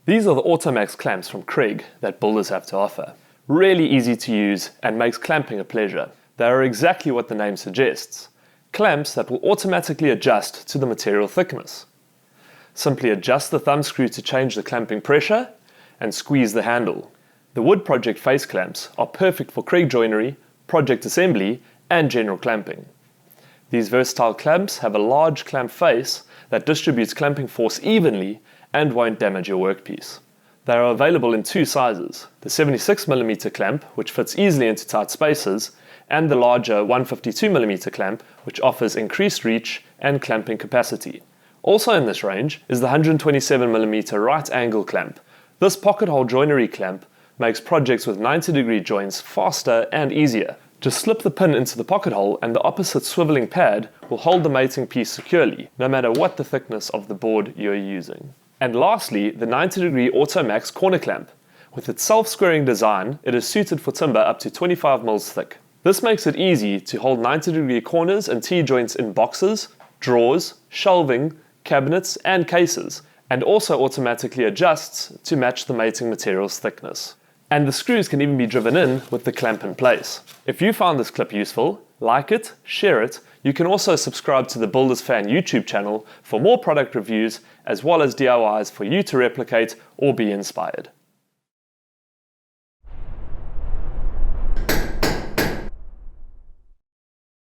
These are the Automax clamps from Kreg that builders have to offer. Really easy to use and makes clamping a pleasure. They are exactly what the name suggests. Clamps that will automatically adjust to the material thickness. Simply adjust the thumb screw to change the clamping pressure and squeeze the handle. The wood project face clamps are perfect for Kreg joinery, project assembly and general clamping. These versatile clamps have a large clamp face that distributes clamping force evenly and won't damage your workpiece. They are available in two sizes, the 76mm clamp, which fits easily into tight spaces, and the larger 152mm clamp, which offers increased reach and clamping capacity. Also in this range is the 127mm right angle clamp. This pocket hole joinery clamp makes projects with 90-degree joints faster and easier. Just slip the pin into the pocket hole and the opposite swiveling pad will hold the mating piece securely, no matter what the thickness of the board you're using. And lastly, the 90-degree Automax corner clamp. With its self-squaring design, it is suited for timber up to 25mm thick. This makes it easy to hold 90-degree corners and T-joints in boxes, drawers, shelving, cabinets and cases, and also automatically adjusts to match the mating material's thickness. And the screws can even be driven in with the clamp in place. If you found this clip useful, like it, share it. You can also subscribe to the Builders Fan YouTube channel for more product reviews as well as DIYs for you to replicate or be inspired.